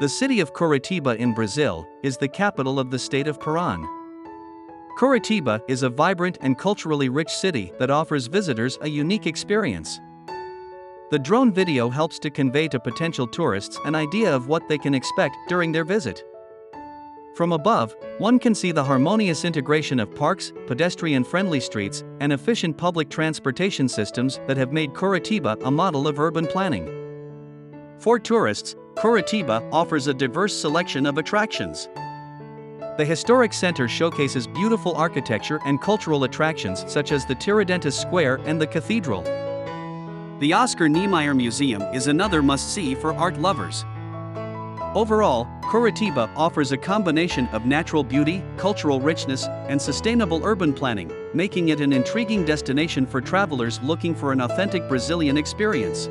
The city of Curitiba in Brazil is the capital of the state of Paraná. Curitiba is a vibrant and culturally rich city that offers visitors a unique experience. The drone video helps to convey to potential tourists an idea of what they can expect during their visit. From above, one can see the harmonious integration of parks, pedestrian-friendly streets, and efficient public transportation systems that have made Curitiba a model of urban planning. For tourists, Curitiba offers a diverse selection of attractions. The historic center showcases beautiful architecture and cultural attractions such as the Tiradentis Square and the Cathedral. The Oscar Niemeyer Museum is another must-see for art lovers. Overall, Curitiba offers a combination of natural beauty, cultural richness, and sustainable urban planning, making it an intriguing destination for travelers looking for an authentic Brazilian experience.